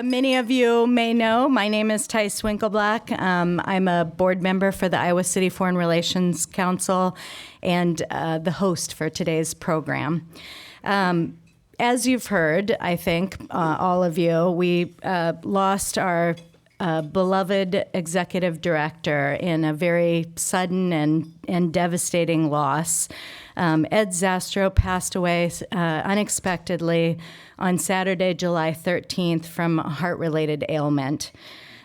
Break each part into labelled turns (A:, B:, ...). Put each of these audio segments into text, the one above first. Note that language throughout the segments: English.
A: Many of you may know, my name is Tice Winkleblack. I'm a board member for the Iowa City Foreign Relations Council and the host for today's program. As you've heard, I think, all of you, we lost our beloved executive director in a very sudden and devastating loss. Ed Zastro passed away unexpectedly on Saturday, July 13th from a heart-related ailment.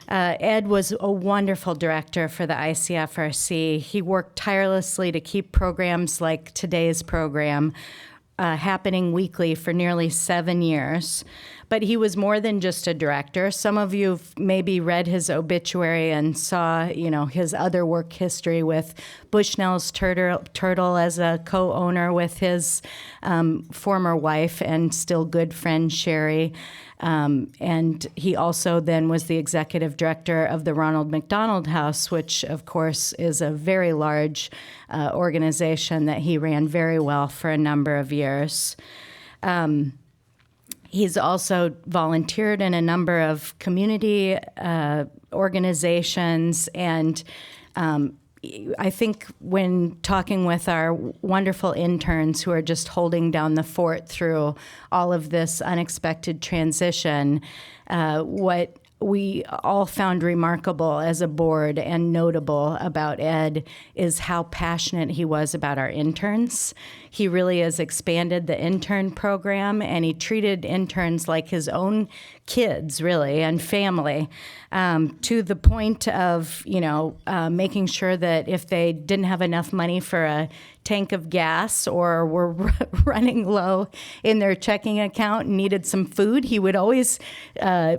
A: Ed was a wonderful director for the ICFRC. He worked tirelessly to keep programs like today's program happening weekly for nearly 7 years. But he was more than just a director. Some of you maybe read his obituary and saw, his other work history with Bushnell's Turtle as a co-owner with his former wife and still good friend Sherry. And he also then was the executive director of the Ronald McDonald House, which, of course, is a very large organization that he ran very well for a number of years. He's also volunteered in a number of community organizations, and I think when talking with our wonderful interns who are just holding down the fort through all of this unexpected transition, what we all found remarkable as a board and notable about Ed is how passionate he was about our interns. He really has expanded the intern program, and he treated interns like his own kids, really, and family, to the point of, making sure that if they didn't have enough money for a tank of gas or were running low in their checking account and needed some food, he would always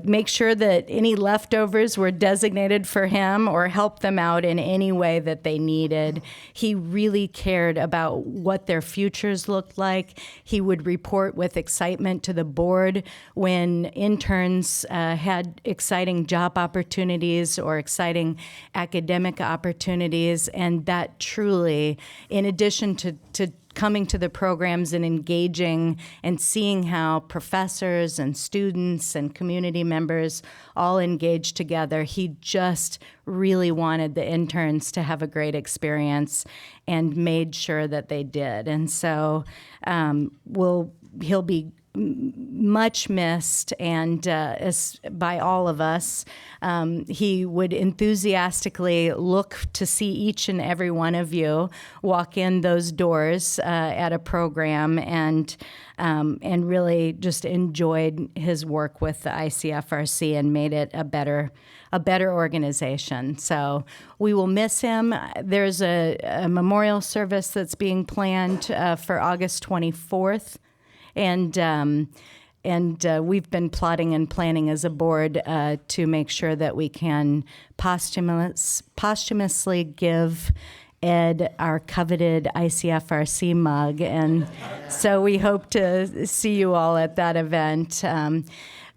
A: make sure that any leftovers were designated for him or help them out in any way that they needed. He really cared about what their futures looked like. He would report with excitement to the board when interns had exciting job opportunities or exciting academic opportunities, and that truly, in addition to coming to the programs and engaging and seeing how professors and students and community members all engaged together, he just really wanted the interns to have a great experience and made sure that they did. And so he'll be much missed, and by all of us. He would enthusiastically look to see each and every one of you walk in those doors at a program, and really just enjoyed his work with the ICFRC and made it a better organization. So we will miss him. There's a memorial service that's being planned for August 24th. And we've been plotting and planning as a board to make sure that we can posthumously give Ed our coveted ICFRC mug. And so we hope to see you all at that event.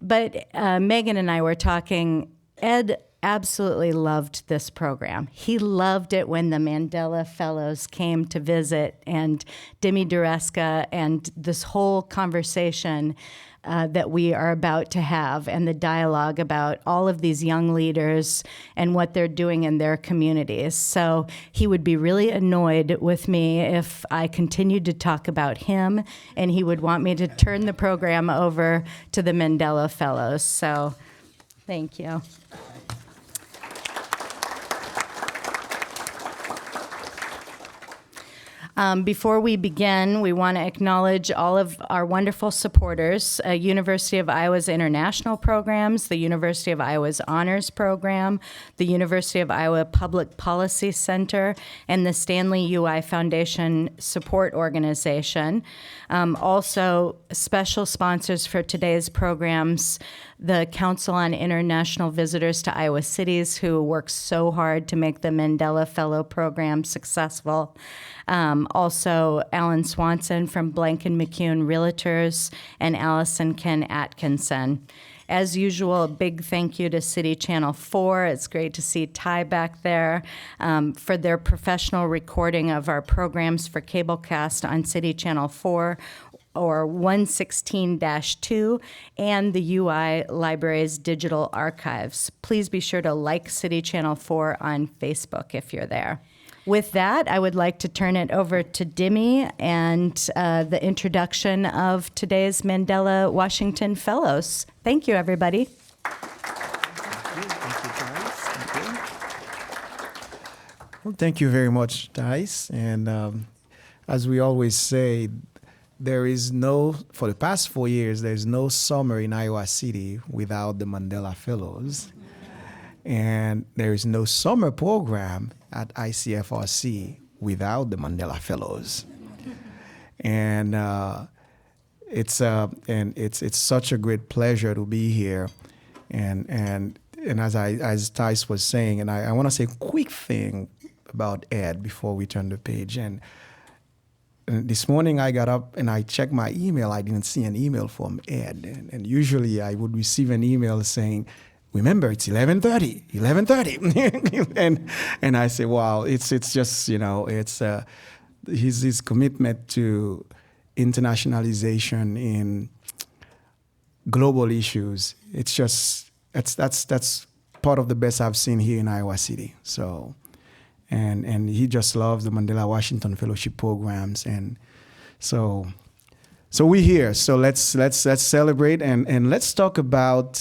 A: But Megan and I were talking. Ed absolutely loved this program. He loved it when the Mandela Fellows came to visit, and Demi Dureska, and this whole conversation that we are about to have, and the dialogue about all of these young leaders and what they're doing in their communities. So he would be really annoyed with me if I continued to talk about him, and he would want me to turn the program over to the Mandela Fellows. So thank you. Before we begin, we want to acknowledge all of our wonderful supporters, University of Iowa's international programs, the University of Iowa's Honors Program, the University of Iowa Public Policy Center, and the Stanley UI Foundation Support Organization. Also, special sponsors for today's programs, the Council on International Visitors to Iowa Cities, who works so hard to make the Mandela Fellow Program successful. Also, Alan Swanson from Blanken McCune Realtors, and Allison Ken Atkinson. As usual, a big thank you to City Channel 4. It's great to see Ty back there for their professional recording of our programs for Cablecast on City Channel 4. or 116-2 and the UI Library's digital archives. Please be sure to like City Channel 4 on Facebook if you're there. With that, I would like to turn it over to Dimi and the introduction of today's Mandela Washington Fellows. Thank you, everybody.
B: Well, thank you very much, Thais. And as we always say, there is no, for the past 4 years, there's no summer in Iowa City without the Mandela Fellows. And there is no summer program at ICFRC without the Mandela Fellows. And it's such a great pleasure to be here. And as Thais was saying, and I want to say a quick thing about Ed before we turn the page. And this morning I got up and I checked my email. I didn't see an email from Ed. And usually I would receive an email saying, remember, it's 11:30. and I say, wow, it's just, it's his commitment to internationalization in global issues. It's just, that's part of the best I've seen here in Iowa City. So, and he just loves the Mandela Washington Fellowship programs. And so we're here. So let's celebrate and let's talk about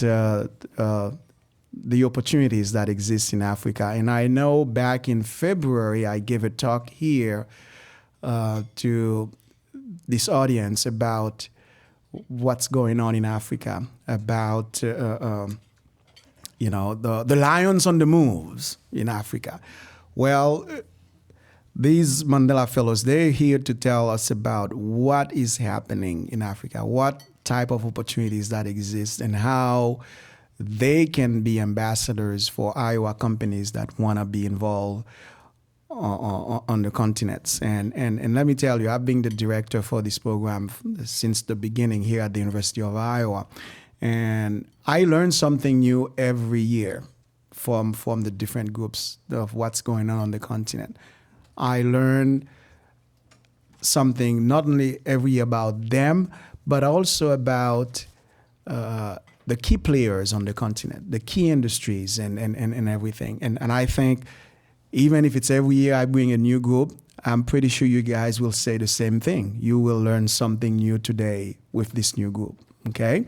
B: the opportunities that exist in Africa. And I know back in February, I gave a talk here to this audience about what's going on in Africa, about the lions on the moves in Africa. Well, these Mandela Fellows, they're here to tell us about what is happening in Africa, what type of opportunities that exist, and how they can be ambassadors for Iowa companies that want to be involved on the continents. And let me tell you, I've been the director for this program since the beginning here at the University of Iowa. And I learn something new every year from the different groups of what's going on the continent. I learn something not only every year about them, but also about the key players on the continent, the key industries and everything. And I think even if it's every year I bring a new group, I'm pretty sure you guys will say the same thing. You will learn something new today with this new group, okay?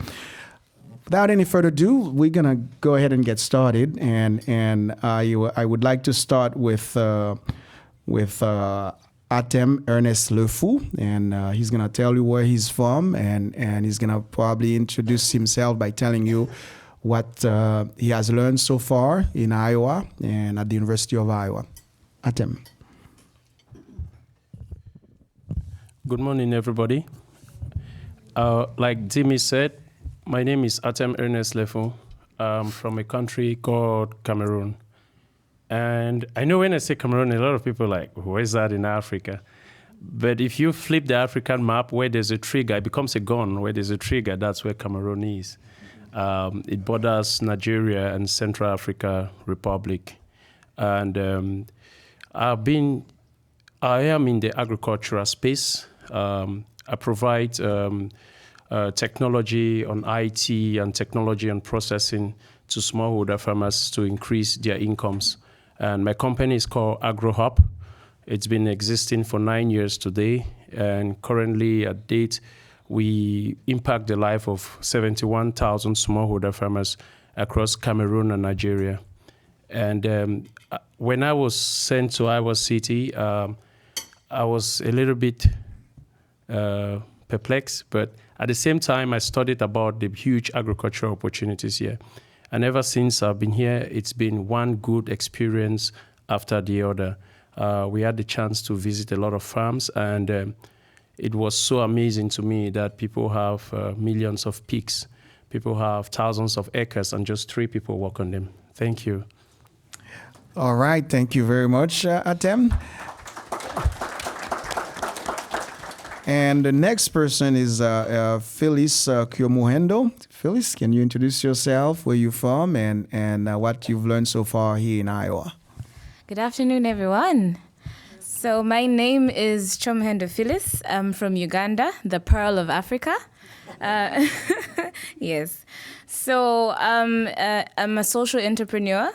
B: Without any further ado, we're going to go ahead and get started. And I would like to start with Atem, Ernest Lefu, and he's going to tell you where he's from, and he's going to probably introduce himself by telling you what he has learned so far in Iowa and at the University of Iowa. Atem.
C: Good morning, everybody. Like Jimmy said, my name is Atem Ernest Lefu. I'm from a country called Cameroon. And I know when I say Cameroon, a lot of people are like, where's that in Africa? But if you flip the African map, where there's a trigger, it becomes a gun. Where there's a trigger, that's where Cameroon is. It borders Nigeria and Central Africa Republic. And I am in the agricultural space. I provide technology on IT and technology on processing to smallholder farmers to increase their incomes. And my company is called agro-hub. It's been existing for 9 years today. And currently at date, we impact the life of 71,000 smallholder farmers across Cameroon and Nigeria. And when I was sent to Iowa City, I was a little bit perplexed, but at the same time, I studied about the huge agricultural opportunities here. And ever since I've been here, it's been one good experience after the other. We had the chance to visit a lot of farms, and it was so amazing to me that people have millions of pigs. People have thousands of acres, and just 3 people work on them. Thank you.
B: All right. Thank you very much, Atem. And the next person is Phyllis Kyomuhendo. Phyllis, can you introduce yourself, where you're from, and what you've learned so far here in Iowa?
D: Good afternoon, everyone. So my name is Chomhendo Phyllis. I'm from Uganda, the Pearl of Africa. Yes. So I'm a social entrepreneur.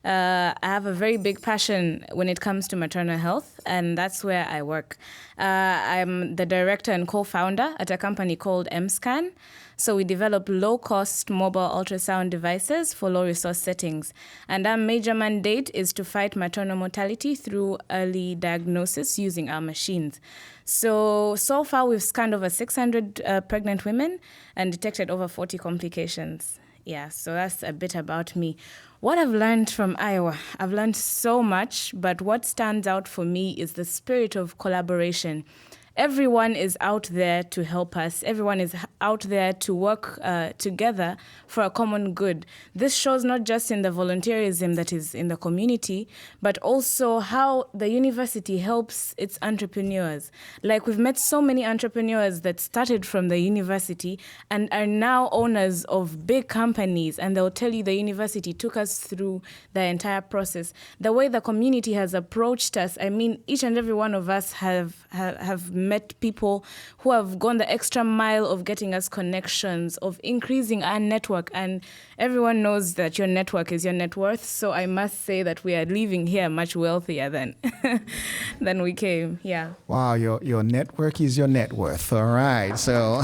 D: I have a very big passion when it comes to maternal health, and that's where I work. I'm the director and co-founder at a company called MScan. So we develop low-cost mobile ultrasound devices for low-resource settings. And our major mandate is to fight maternal mortality through early diagnosis using our machines. So far we've scanned over 600 pregnant women and detected over 40 complications. Yeah, so that's a bit about me. What I've learned from Iowa, I've learned so much, but what stands out for me is the spirit of collaboration. Everyone is out there to help us. Everyone is out there to work together for a common good. This shows not just in the volunteerism that is in the community, but also how the university helps its entrepreneurs. Like, we've met so many entrepreneurs that started from the university and are now owners of big companies, and they'll tell you the university took us through the entire process. The way the community has approached us, I mean, each and every one of us have met people who have gone the extra mile of getting us connections, of increasing our network, and everyone knows that your network is your net worth. So I must say that we are leaving here much wealthier than than we came. Yeah.
B: Wow, your network is your net worth. All right, so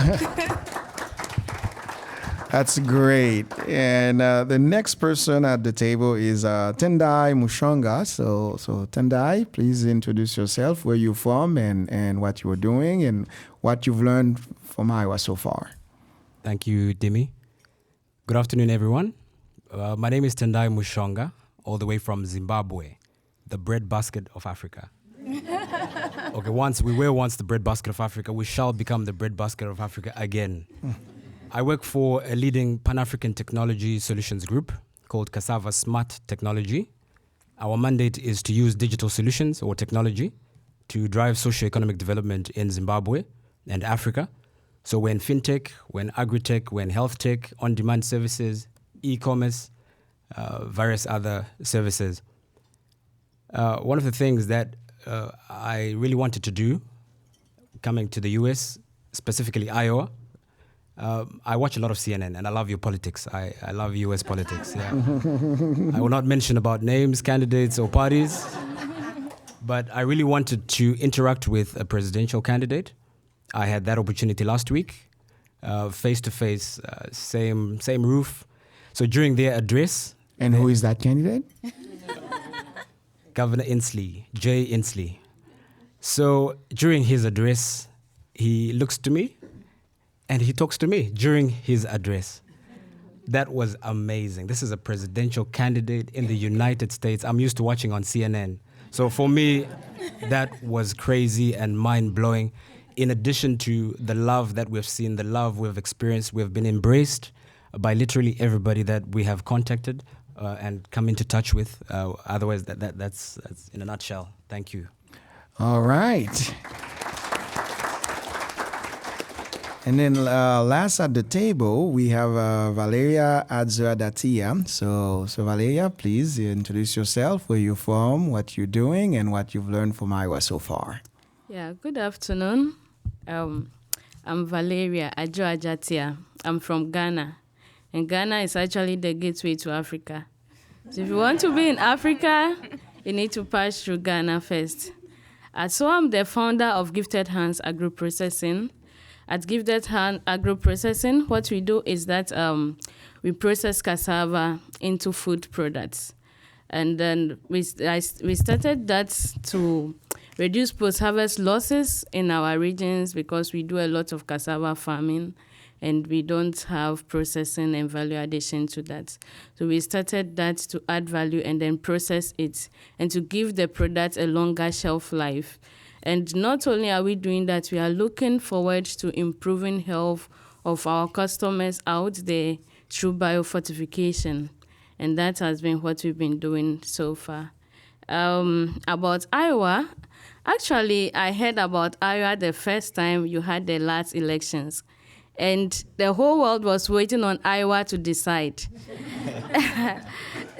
B: that's great. And the next person at the table is Tendai Mushonga. So Tendai, please introduce yourself, where you're from, and what you're doing, and what you've learned from Iowa so far.
E: Thank you, Dimi. Good afternoon, everyone. My name is Tendai Mushonga, all the way from Zimbabwe, the breadbasket of Africa. Okay, we were once the breadbasket of Africa. We shall become the breadbasket of Africa again. I work for a leading Pan-African technology solutions group called Cassava Smart Technology. Our mandate is to use digital solutions or technology to drive socio-economic development in Zimbabwe and Africa. So we're in fintech, we're in agri-tech, we're in health tech, on-demand services, e-commerce, various other services. One of the things that I really wanted to do coming to the US, specifically Iowa, I watch a lot of CNN, and I love your politics. I love US politics. Yeah. I will not mention about names, candidates, or parties, but I really wanted to interact with a presidential candidate. I had that opportunity last week, face to face, same roof. So during their address,
B: And who is that candidate?
E: Governor Inslee, Jay Inslee. So during his address, he looks to me and he talks to me during his address. That was amazing. This is a presidential candidate in the United States. I'm used to watching on CNN. So for me, that was crazy and mind-blowing. In addition to the love that we've seen, the love we've experienced, we've been embraced by literally everybody that we have contacted and come into touch with. Otherwise, that's in a nutshell. Thank you.
B: All right. And then last at the table, we have Valeria Adzo Adzatia. So Valeria, please introduce yourself, where you're from, what you're doing, and what you've learned from Iowa so far.
F: Yeah, good afternoon. I'm Valeria Adzo Adzatia. I'm from Ghana. And Ghana is actually the gateway to Africa. So if you want to be in Africa, you need to pass through Ghana first. So I'm the founder of Gifted Hands Agro-Processing. At Gifted Hand Agro-Processing, what we do is that we process cassava into food products. And then we started that to reduce post-harvest losses in our regions, because we do a lot of cassava farming and we don't have processing and value addition to that. So we started that to add value and then process it and to give the product a longer shelf life. And not only are we doing that, we are looking forward to improving health of our customers out there through biofortification. And that has been what we've been doing so far. About Iowa, actually, I heard about Iowa the first time you had the last elections. And the whole world was waiting on Iowa to decide.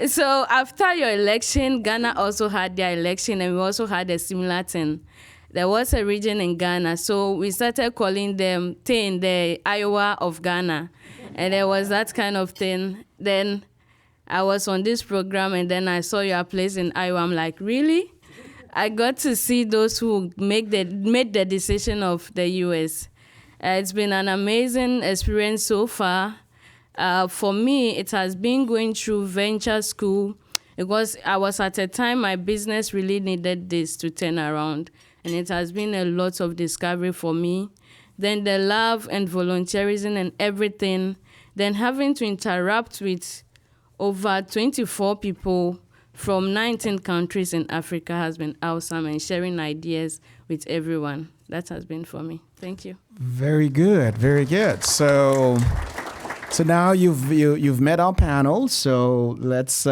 F: So after your election, Ghana also had their election, and we also had a similar thing. There was a region in Ghana, so we started calling them the Iowa of Ghana. And there was that kind of thing. Then I was on this program, and then I saw your place in Iowa. I'm like, really? I got to see those who made the decision of the U.S. It's been an amazing experience so far. For me, it has been going through venture school because I was at a time my business really needed this to turn around. And it has been a lot of discovery for me. Then the love and volunteerism and everything. Then having to interact with over 24 people from 19 countries in Africa has been awesome, and sharing ideas with everyone. That has been for me. Thank you.
B: Very good, very good. So now you've met our panel. So let's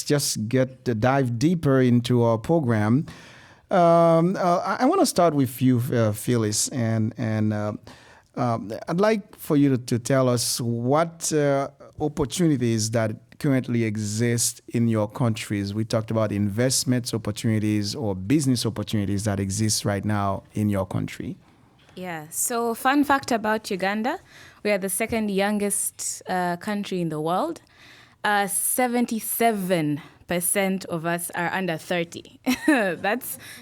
B: just dive deeper into our program. I want to start with you, Phyllis, and I'd like for you to tell us what opportunities that currently exist in your countries. We talked about investments opportunities or business opportunities that exist right now in your country.
D: Yeah, so fun fact about Uganda, we are the second youngest country in the world. 77% of us are under 30.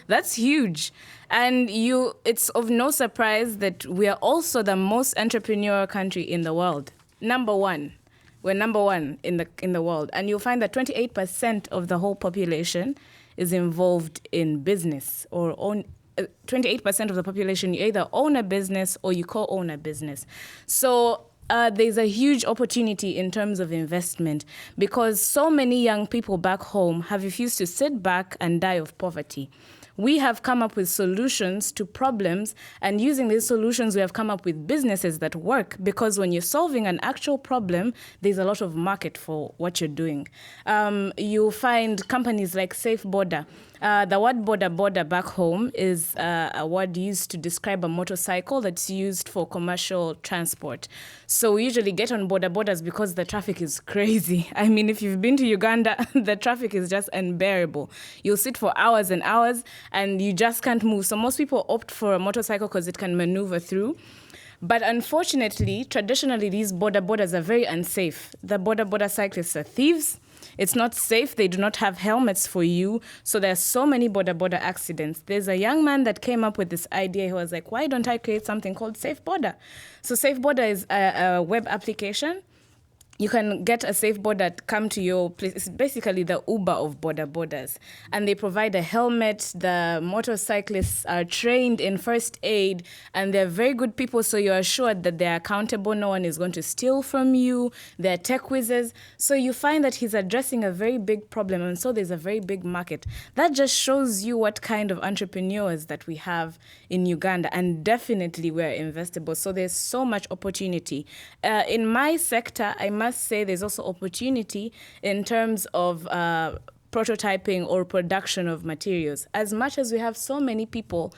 D: That's huge. And it's of no surprise that we are also the most entrepreneurial country in the world. Number one. We're number one in the world. And you'll find that 28% of the whole population is involved in business or own. 28% of the population, you either own a business or you co-own a business. So there's a huge opportunity in terms of investment because so many young people back home have refused to sit back and die of poverty. We have come up with solutions to problems, and using these solutions, we have come up with businesses that work because when you're solving an actual problem, there's a lot of market for what you're doing. You'll find companies like Safe Border. The word border back home is a word used to describe a motorcycle that's used for commercial transport. So we usually get on borders because the traffic is crazy. I mean, if you've been to Uganda, the traffic is just unbearable. You'll sit for hours and hours and you just can't move. So most people opt for a motorcycle because it can maneuver through. But unfortunately, traditionally, these borders are very unsafe. The border cyclists are thieves. It's not safe. They do not have helmets for you. So there are so many border accidents. There's a young man that came up with this idea. He was like, why don't I create something called Safe Border? So Safe Border is a web application. You can get a Safe Border come to your place. It's basically the Uber of borders. And they provide a helmet. The motorcyclists are trained in first aid. And they're very good people, so you're assured that they're accountable. No one is going to steal from you. They're tech whizzes. So you find that he's addressing a very big problem. And so there's a very big market. That just shows you what kind of entrepreneurs that we have in Uganda. And definitely we're investable. So there's so much opportunity. In my sector, I must say there's also opportunity in terms of prototyping or production of materials. As much as we have so many people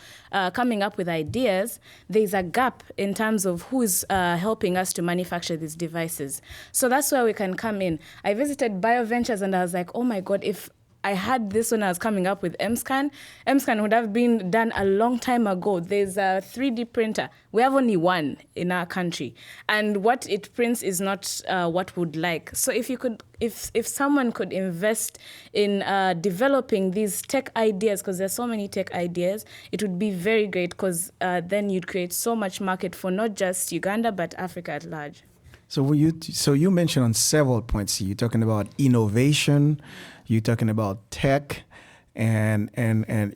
D: coming up with ideas, there's a gap in terms of who is helping us to manufacture these devices. So that's where we can come in. I visited BioVentures and I was like, oh my God, if I had this when I was coming up with MScan would have been done a long time ago. There's a 3D printer. We have only one in our country. And what it prints is not what we'd like. So if someone could invest in developing these tech ideas, because there's so many tech ideas, it would be very great because then you'd create so much market for not just Uganda, but Africa at large.
B: So you mentioned on several points here. You're talking about innovation, you're talking about tech, and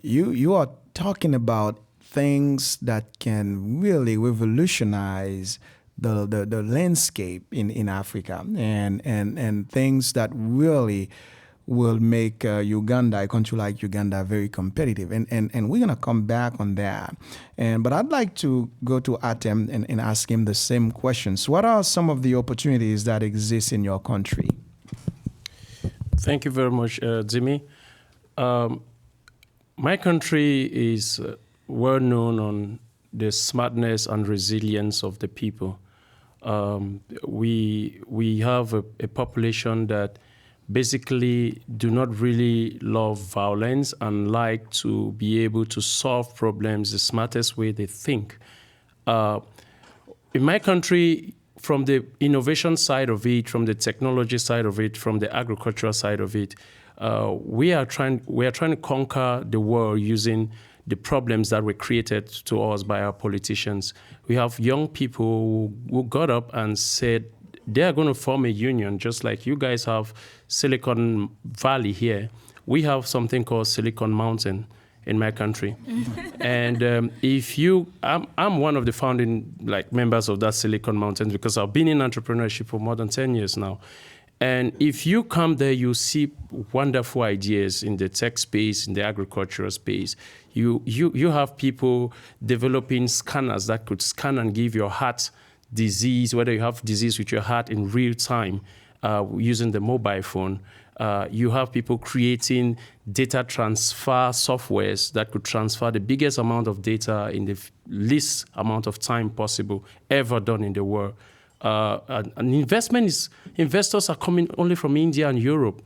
B: you are talking about things that can really revolutionize the landscape in Africa, and things that really will make Uganda, a country like Uganda, very competitive. And we're going to come back on that. But I'd like to go to Atem and ask him the same questions. What are some of the opportunities that exist in your country?
C: Thank you very much, Jimmy. My country is well known on the smartness and resilience of the people. We have a population that basically do not really love violence and like to be able to solve problems the smartest way they think. In my country, from the innovation side of it, from the technology side of it, from the agricultural side of it, we are trying to conquer the world using the problems that were created to us by our politicians. We have young people who got up and said they are going to form a union, just like you guys have Silicon Valley here. We have something called Silicon Mountain in my country. And I'm one of the founding members of that Silicon Mountain because I've been in entrepreneurship for more than 10 years now. And if you come there, you see wonderful ideas in the tech space, in the agricultural space. You have people developing scanners that could scan and give your heart disease, whether you have disease with your heart in real time using the mobile phone. You have people creating data transfer softwares that could transfer the biggest amount of data in the least amount of time possible ever done in the world. And investors are coming only from India and Europe.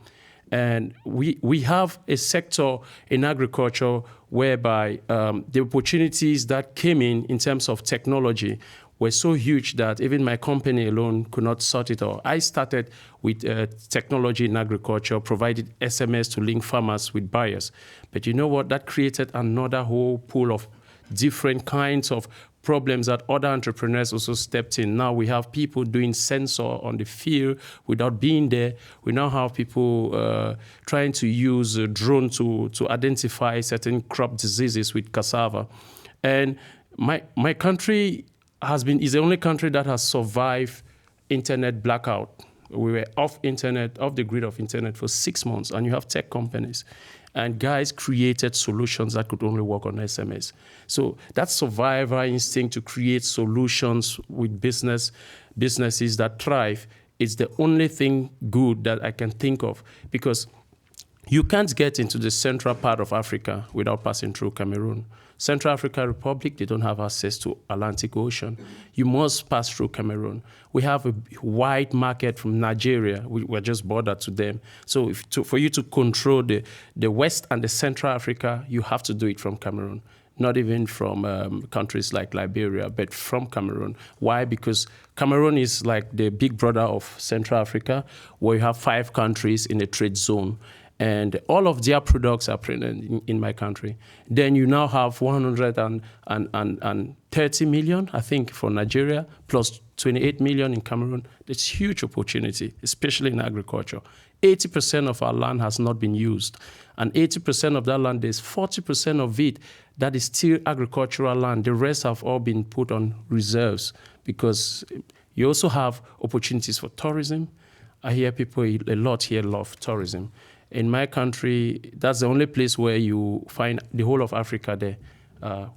C: And we have a sector in agriculture whereby the opportunities that came in terms of technology were so huge that even my company alone could not sort it all. I started with technology in agriculture, provided SMS to link farmers with buyers. But you know what? That created another whole pool of different kinds of problems that other entrepreneurs also stepped in. Now we have people doing sensor on the field without being there. We now have people trying to use a drone to identify certain crop diseases with cassava. And my country is the only country that has survived internet blackout. We were off the grid of internet for 6 months, and you have tech companies. And guys created solutions that could only work on SMS. So that survivor instinct to create solutions with businesses that thrive is the only thing good that I can think of, because you can't get into the central part of Africa without passing through Cameroon. Central African Republic, they don't have access to Atlantic Ocean. You must pass through Cameroon. We have a wide market from Nigeria. We're just bordered to them. So for you to control the West and the Central Africa, you have to do it from Cameroon. Not even from countries like Liberia, but from Cameroon. Why? Because Cameroon is like the big brother of Central Africa, where you have 5 countries in a trade zone. And all of their products are printed in my country. Then you now have 130 million, I think, for Nigeria, plus 28 million in Cameroon. It's huge opportunity, especially in agriculture. 80% of our land has not been used. And 80% of that land, there's 40% of it that is still agricultural land. The rest have all been put on reserves, because you also have opportunities for tourism. I hear people a lot here love tourism. In my country, that's the only place where you find the whole of Africa there.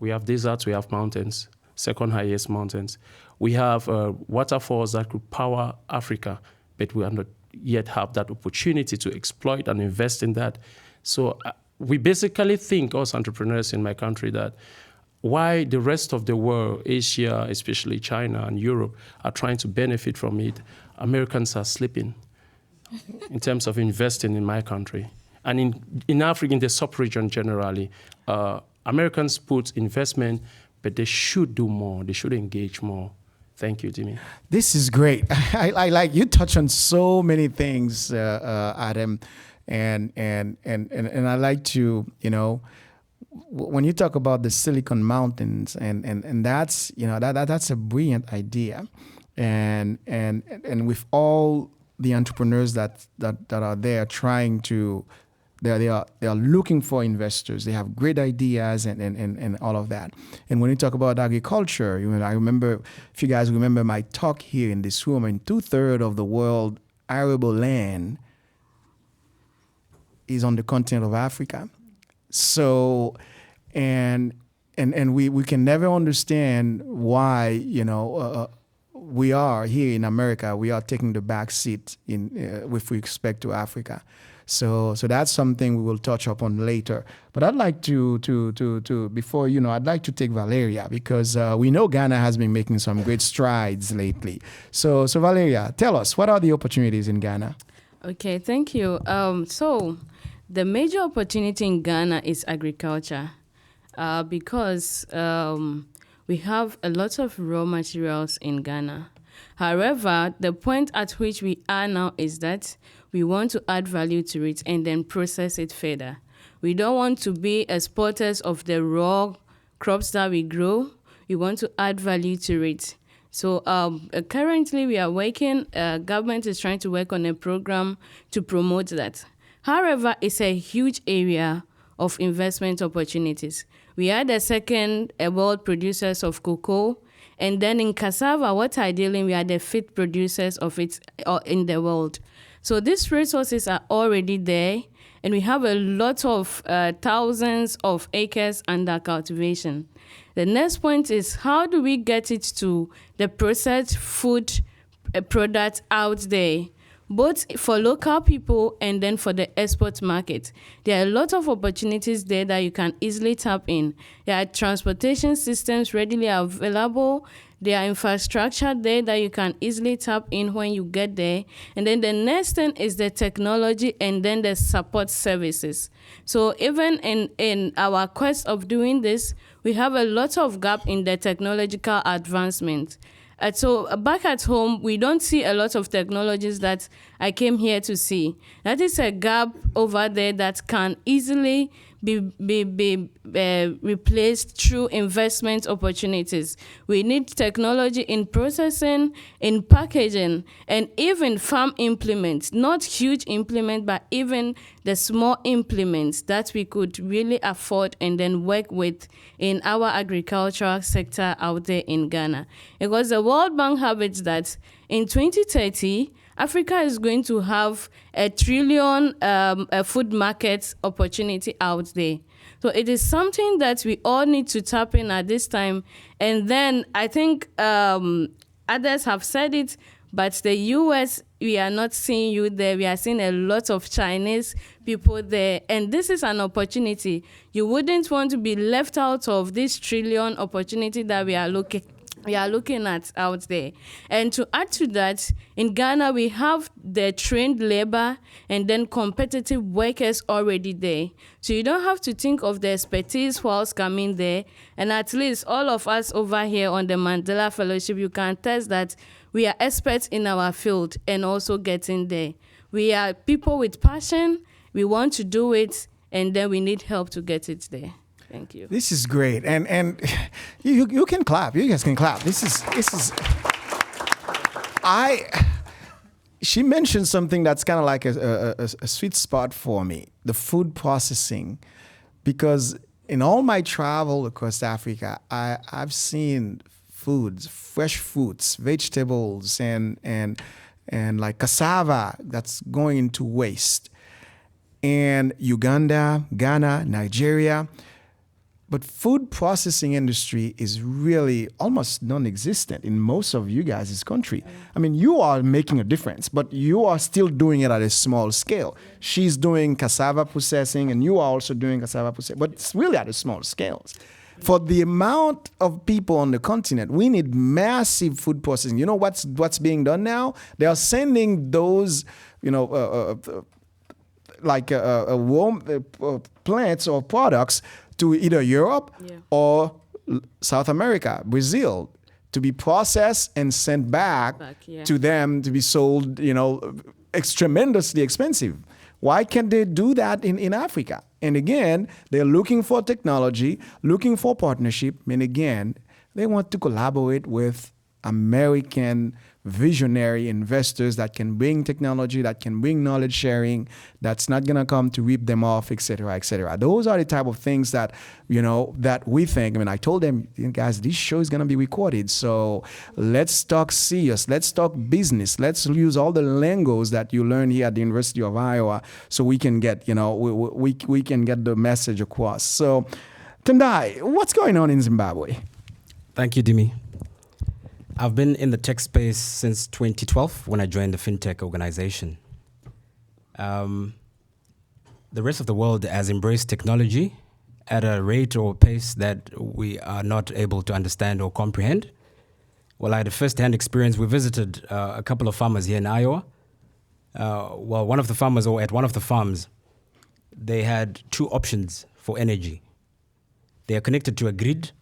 C: We have deserts, we have mountains, second highest mountains. We have waterfalls that could power Africa, but we have not yet have that opportunity to exploit and invest in that. So we basically think, us entrepreneurs in my country, that why the rest of the world, Asia, especially China and Europe, are trying to benefit from it, Americans are sleeping in terms of investing in my country. And in Africa, in the sub-region generally, Americans put investment, but they should do more. They should engage more. Thank you, Jimmy.
B: This is great. I like, you touch on so many things, Adam, and I like to, when you talk about the Silicon Mountains, and that's, that's a brilliant idea, and with all the entrepreneurs that are there trying to, they are looking for investors. They have great ideas and all of that. And when you talk about agriculture, I remember, if you guys remember my talk here in this room, and 2/3 of the world arable land is on the continent of Africa. So, and we can never understand why, we are here in America, we are taking the back seat with respect to Africa. So that's something we will touch upon later. But I'd like to before, I'd like to take Valeria, because we know Ghana has been making some great strides lately. So Valeria, tell us, what are the opportunities in Ghana?
F: Okay, thank you. So the major opportunity in Ghana is agriculture, because we have a lot of raw materials in Ghana. However, the point at which we are now is that we want to add value to it and then process it further. We don't want to be exporters of the raw crops that we grow. We want to add value to it. So currently we are working, government is trying to work on a program to promote that. However, it's a huge area of investment opportunities. We are the second world producers of cocoa. And then in cassava, what ideally we are the fifth producers of it in the world. So these resources are already there, and we have a lot of thousands of acres under cultivation. The next point is, how do we get it to the processed food product out there, both for local people and then for the export market? There are a lot of opportunities there that you can easily tap in. There are transportation systems readily available. There are infrastructure there that you can easily tap in when you get there. And then the next thing is the technology and then the support services. So even in our quest of doing this, we have a lot of gap in the technological advancement. So back at home, we don't see a lot of technologies that I came here to see. That is a gap over there that can easily be replaced through investment opportunities. We need technology in processing, in packaging, and even farm implements, not huge implements, but even the small implements that we could really afford and then work with in our agricultural sector out there in Ghana. Because the World Bank have it that in 2030, Africa is going to have $1 trillion food market opportunity out there. So it is something that we all need to tap in at this time. And then I think others have said it, but the US, we are not seeing you there. We are seeing a lot of Chinese people there. And this is an opportunity. You wouldn't want to be left out of this $1 trillion opportunity that we are looking at out there. And to add to that, in Ghana, we have the trained labor and then competitive workers already there. So you don't have to think of the expertise whilst coming there. And at least all of us over here on the Mandela Fellowship, you can test that we are experts in our field and also getting there. We are people with passion. We want to do it, and then we need help to get it there. Thank you.
B: This is great, and you can clap. You guys can clap. This is. She mentioned something that's kind of like a sweet spot for me: the food processing, because in all my travel across Africa, I've seen foods, fresh fruits, vegetables, and like cassava that's going into waste, and Uganda, Ghana, Nigeria. But food processing industry is really almost non-existent in most of you guys' country. I mean, you are making a difference, but you are still doing it at a small scale. She's doing cassava processing, and you are also doing cassava processing, but it's really at a small scale. For the amount of people on the continent, we need massive food processing. You know what's being done now? They are sending those, plants or products to either Europe or South America, Brazil, to be processed and sent back to them to be sold, tremendously expensive. Why can't they do that in Africa? And again, they're looking for technology, looking for partnership, and again, they want to collaborate with American visionary investors that can bring technology, that can bring knowledge sharing, that's not going to come to rip them off, et cetera, et cetera. Those are the type of things that, that we think. I mean, I told them, guys, this show is going to be recorded. So let's talk serious. Let's talk business. Let's use all the lingos that you learn here at the University of Iowa so we can get, we can get the message across. So, Tendai, what's going on in Zimbabwe?
E: Thank you, Dimi. I've been in the tech space since 2012 when I joined the fintech organization. The rest of the world has embraced technology at a rate or pace that we are not able to understand or comprehend. Well, I had a first-hand experience. We visited a couple of farmers here in Iowa. One of the farmers, or at one of the farms, they had two options for energy. They are connected to a grid,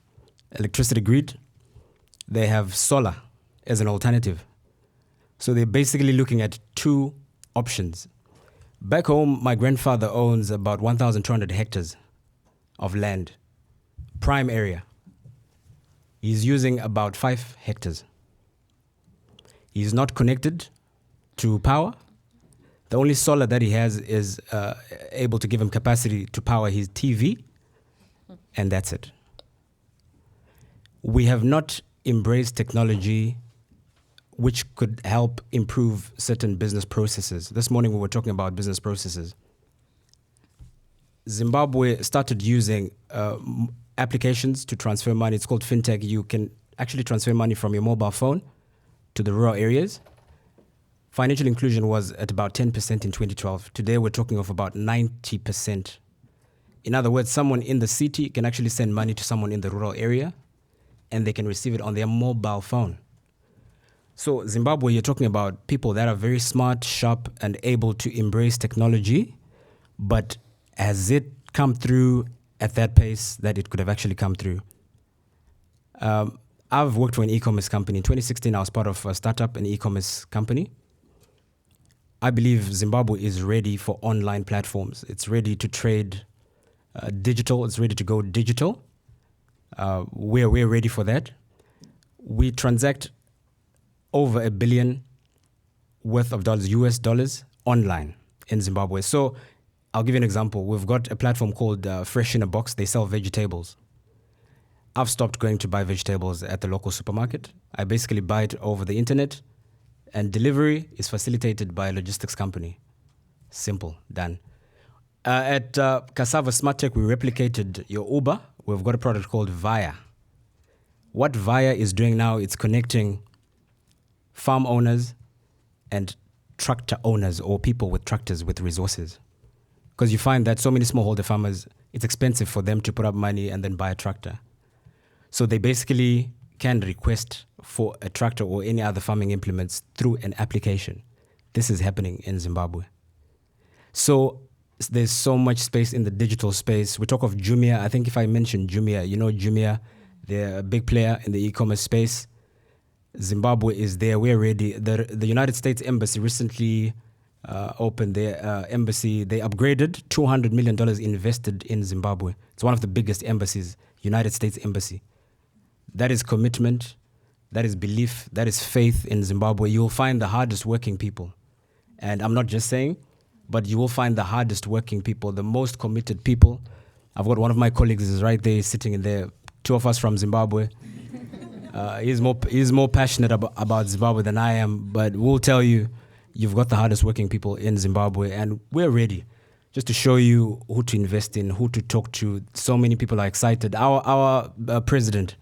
E: electricity grid. They have solar as an alternative. So they're basically looking at two options. Back home, my grandfather owns about 1,200 hectares of land, prime area. He's using about 5 hectares. He's not connected to power. The only solar that he has is able to give him capacity to power his TV, and that's it. We have not embraced technology which could help improve certain business processes. This morning we were talking about business processes. Zimbabwe started using applications to transfer money. It's called fintech. You can actually transfer money from your mobile phone to the rural areas. Financial inclusion was at about 10% in 2012. Today we're talking of about 90%. In other words, someone in the city can actually send money to someone in the rural area and they can receive it on their mobile phone. So Zimbabwe, you're talking about people that are very smart, sharp, and able to embrace technology, but has it come through at that pace that it could have actually come through? I've worked for an e-commerce company. In 2016, I was part of a startup, an e-commerce company. I believe Zimbabwe is ready for online platforms. It's ready to trade digital. It's ready to go digital. We're ready for that. We transact over $1 billion worth of dollars, US dollars, online in Zimbabwe. So I'll give you an example. We've got a platform called Fresh in a Box. They sell vegetables. I've stopped going to buy vegetables at the local supermarket. I basically buy it over the internet, and delivery is facilitated by a logistics company. Simple, done. At Cassava Smart Tech, we replicated your Uber. We've got a product called Via. What Via is doing now, it's connecting farm owners and tractor owners, or people with tractors with resources. Because you find that so many smallholder farmers, it's expensive for them to put up money and then buy a tractor. So they basically can request for a tractor or any other farming implements through an application. This is happening in Zimbabwe. So there's so much space in the digital space. We talk of Jumia. I think if I mention Jumia, you know Jumia, they're a big player in the e-commerce space. Zimbabwe is there. We're ready. The United States Embassy recently opened their embassy. They upgraded $200 million invested in Zimbabwe. It's one of the biggest embassies, United States Embassy. That is commitment. That is belief. That is faith in Zimbabwe. You will find the hardest working people. And I'm not just saying, but you will find the hardest working people, the most committed people. I've got one of my colleagues is right there, sitting in there. Two of us from Zimbabwe. He's more passionate about Zimbabwe than I am, but we'll tell you, you've got the hardest working people in Zimbabwe, and we're ready just to show you who to invest in, who to talk to. So many people are excited. Our president,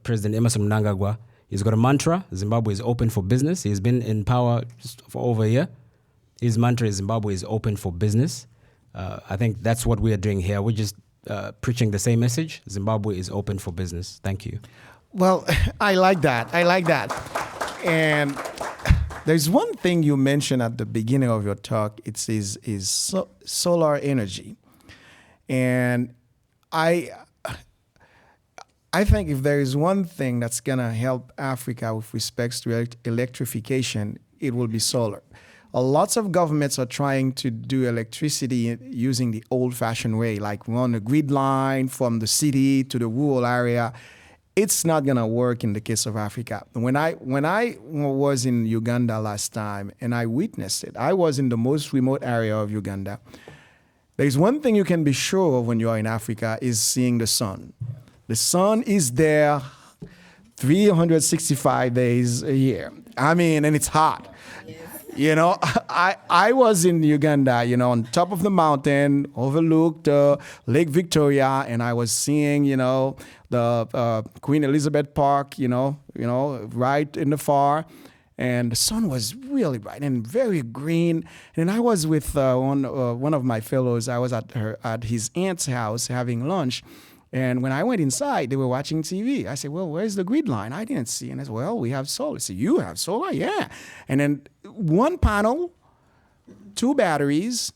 E: President Emmerson Mnangagwa, he's got a mantra: Zimbabwe is open for business. He's been in power just for over a year. His mantra is Zimbabwe is open for business. I think that's what we are doing here. We're just preaching the same message. Zimbabwe is open for business. Thank you.
B: Well, I like that. And there's one thing you mentioned at the beginning of your talk. It says solar energy. And I think if there is one thing that's going to help Africa with respect to electrification, it will be solar. Lots of governments are trying to do electricity using the old-fashioned way, like run a grid line from the city to the rural area. It's not going to work in the case of Africa. When I was in Uganda last time and I witnessed it, I was in the most remote area of Uganda. There's one thing you can be sure of when you are in Africa is seeing the sun. The sun is there 365 days a year. I mean, and it's hot. You know, I was in Uganda, you know, on top of the mountain, overlooked Lake Victoria, and I was seeing, you know, the Queen Elizabeth Park, you know, right in the far. And the sun was really bright and very green. And I was with one of my fellows. I was at his aunt's house having lunch. And when I went inside, they were watching TV. I said, well, where's the grid line? I didn't see. And I said, well, we have solar. I said, you have solar? Yeah. And then one panel, 2 batteries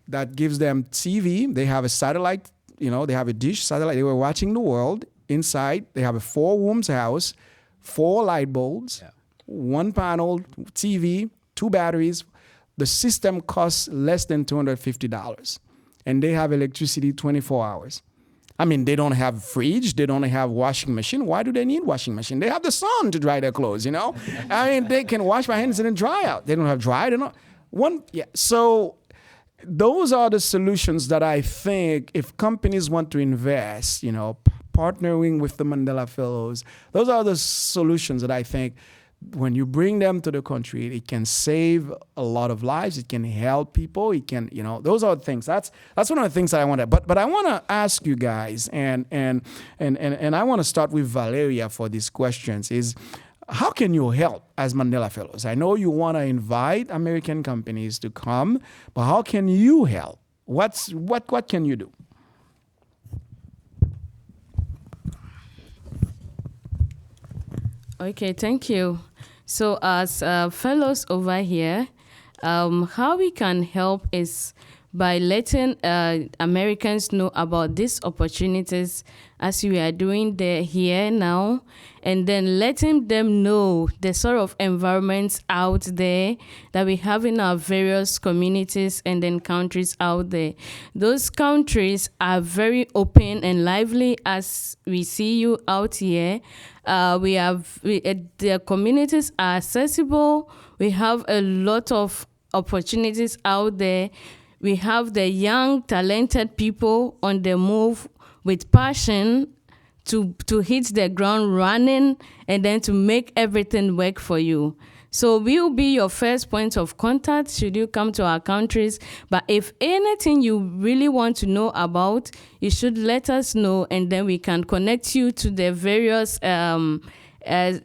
B: that gives them TV. They have a satellite, you know, they have a dish satellite. They were watching the world. Inside, they have a 4-room house, 4 light bulbs. Yeah. 1 panel, TV, 2 batteries. The system costs less than $250. And they have electricity 24 hours. I mean, they don't have fridge. They don't have washing machine. Why do they need washing machine? They have the sun to dry their clothes, you know? I mean, they can wash my hands and then dry out. They don't have dry. They don't. So those are the solutions that I think if companies want to invest, you know, partnering with the Mandela Fellows, those are the solutions that I think when you bring them to the country, it can save a lot of lives. It can help people. It can, you know, those are the things. That's one of the things that I want to. But I want to ask you guys, and I want to start with Valeria for these questions. Is how can you help as Mandela Fellows? I know you want to invite American companies to come, but how can you help? What can you do?
F: Okay, thank you. So as fellows over here, how we can help is by letting Americans know about these opportunities as we are doing here now, and then letting them know the sort of environments out there that we have in our various communities and then countries out there. Those countries are very open and lively as we see you out here. Their communities are accessible. We have a lot of opportunities out there. We have the young, talented people on the move with passion to hit the ground running and then to make everything work for you. So we'll be your first point of contact should you come to our countries. But if anything you really want to know about, you should let us know, and then we can connect you to the various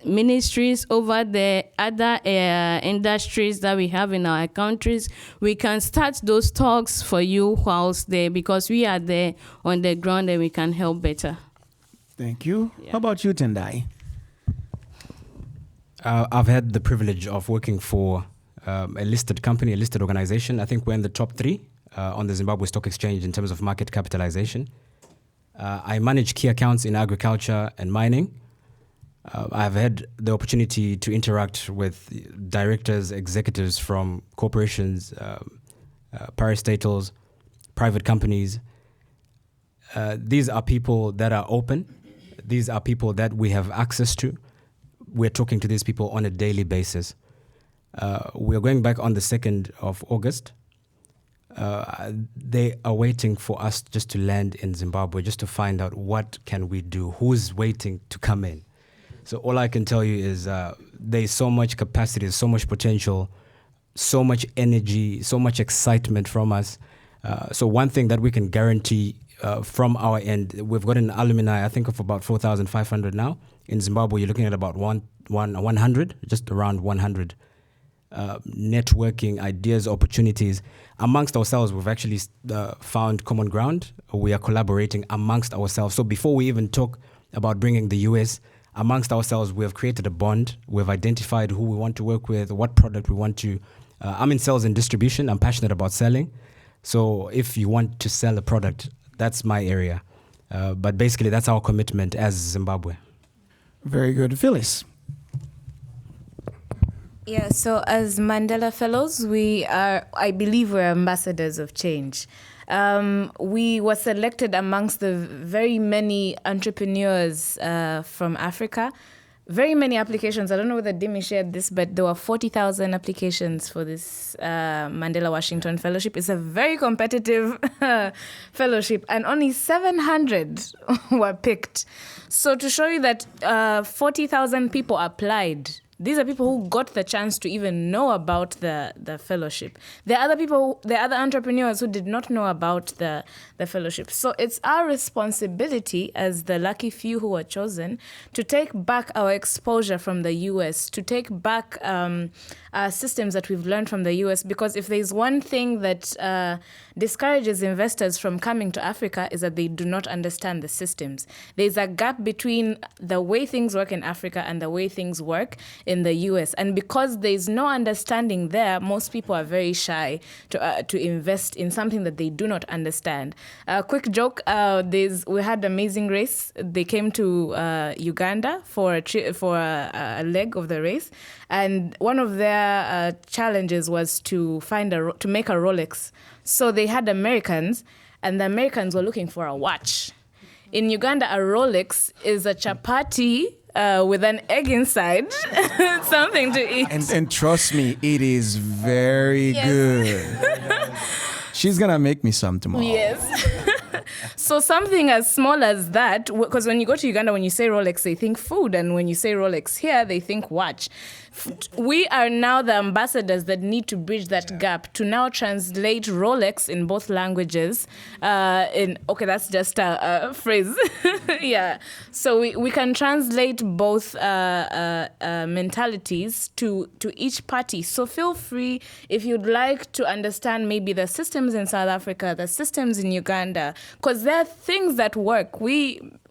F: ministries over the other industries that we have in our countries. We can start those talks for you whilst there, because we are there on the ground and we can help better.
B: Thank you. Yeah. How about you, Tendai?
E: I've had the privilege of working for a listed company, a listed organization. I think we're in the top 3 on the Zimbabwe Stock Exchange in terms of market capitalization. I manage key accounts in agriculture and mining. I've had the opportunity to interact with directors, executives from corporations, parastatals, private companies. These are people that are open. These are people that we have access to. We're talking to these people on a daily basis. We're going back on the 2nd of August. They are waiting for us just to land in Zimbabwe, just to find out what can we do, who's waiting to come in. So all I can tell you is there's so much capacity, so much potential, so much energy, so much excitement from us. So one thing that we can guarantee from our end, we've got an alumni, I think, of about 4,500 now. In Zimbabwe, you're looking at about 100, just around 100. Networking, ideas, opportunities. Amongst ourselves, we've actually found common ground. We are collaborating amongst ourselves. So before we even talk about bringing the US, amongst ourselves, we have created a bond. We've identified who we want to work with, what product we want to. I'm in sales and distribution. I'm passionate about selling. So if you want to sell a product, that's my area. But basically, that's our commitment as Zimbabwe.
B: Very good. Phyllis.
D: Yeah, so as Mandela Fellows, I believe we're ambassadors of change. We were selected amongst the very many entrepreneurs from Africa. Very many applications. I don't know whether Dimi shared this, but there were 40,000 applications for this Mandela Washington Fellowship. It's a very competitive fellowship, and only 700 were picked. So to show you that 40,000 people applied These are people who got the chance to even know about the fellowship. There are other entrepreneurs who did not know about the fellowship. So it's our responsibility as the lucky few who were chosen to take back our exposure from the US, to take back our systems that we've learned from the US, because if there's one thing that discourages investors from coming to Africa is that they do not understand the systems. There's a gap between the way things work in Africa and the way things work in the US. And because there's no understanding there, most people are very shy to invest in something that they do not understand. Quick joke, we had Amazing Race. They came to Uganda for a leg of the race. And one of their challenges was to make a Rolex. So they had Americans, and the Americans were looking for a watch. In Uganda, a Rolex is a chapati with an egg inside, something to eat.
B: And trust me, it is very good. She's gonna make me some tomorrow.
D: Yes. So something as small as that, because when you go to Uganda, when you say Rolex, they think food. And when you say Rolex here, they think watch. We are now the ambassadors that need to bridge that gap to now translate Rolex in both languages. That's just a phrase. Yeah. So we can translate both mentalities to each party. So feel free if you'd like to understand maybe the systems in South Africa, the systems in Uganda, because there are things that work.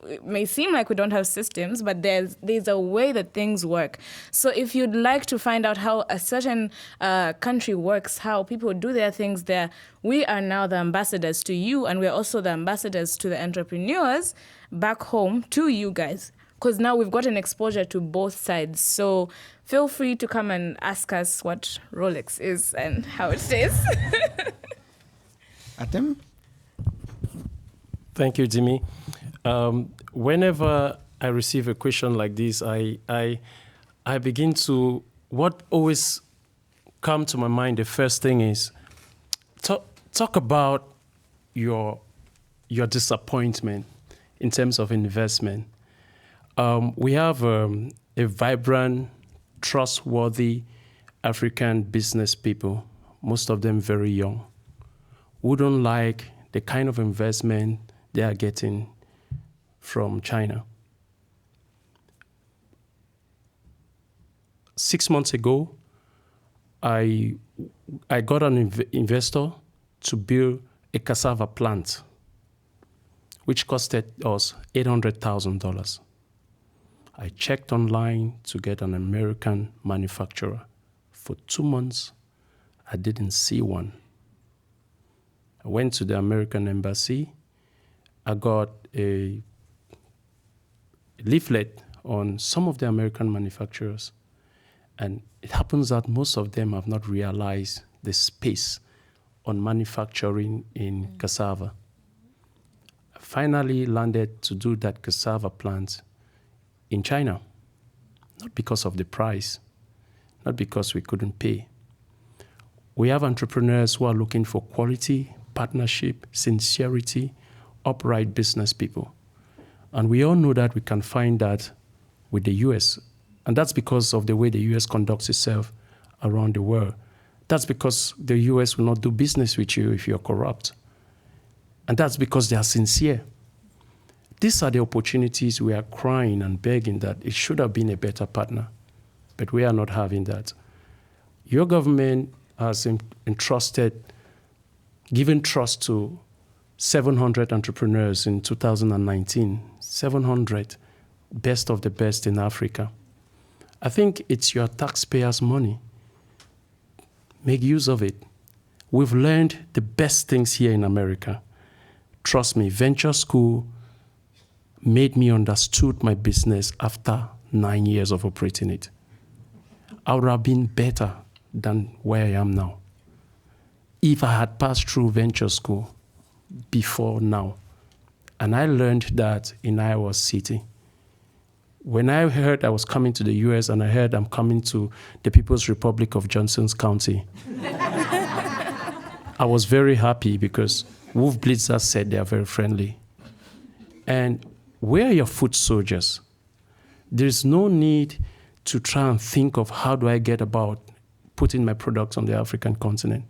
D: It may seem like we don't have systems, but there's a way that things work. So if you'd like to find out how a certain country works, how people do their things there, we are now the ambassadors to you, and we're also the ambassadors to the entrepreneurs back home to you guys, because now we've got an exposure to both sides. So feel free to come and ask us what Rolex is and how it is.
B: Atem?
C: Thank you, Jimmy. Whenever I receive a question like this, I begin to, what always come to my mind, the first thing is, talk about your disappointment in terms of investment. We have a vibrant, trustworthy African business people, most of them very young, who don't like the kind of investment they are getting from China. 6 months ago, I got an investor to build a cassava plant, which costed us $800,000. I checked online to get an American manufacturer. For 2 months, I didn't see one. I went to the American embassy. I got a leaflet on some of the American manufacturers. And it happens that most of them have not realized the space on manufacturing in cassava. I finally landed to do that cassava plant in China, not because of the price, not because we couldn't pay. We have entrepreneurs who are looking for quality, partnership, sincerity, upright business people. And we all know that we can find that with the US. And that's because of the way the US conducts itself around the world. That's because the US will not do business with you if you're corrupt. And that's because they are sincere. These are the opportunities we are crying and begging that it should have been a better partner. But we are not having that. Your government has given trust to 700 entrepreneurs in 2019. 700, best of the best in Africa. I think it's your taxpayers' money. Make use of it. We've learned the best things here in America. Trust me, venture school made me understood my business after 9 years of operating it. I would have been better than where I am now if I had passed through venture school before now. And I learned that in Iowa City. When I heard I was coming to the US and I heard I'm coming to the People's Republic of Johnson's County, I was very happy because Wolf Blitzer said they are very friendly. And we are your foot soldiers. There's no need to try and think of how do I get about putting my products on the African continent.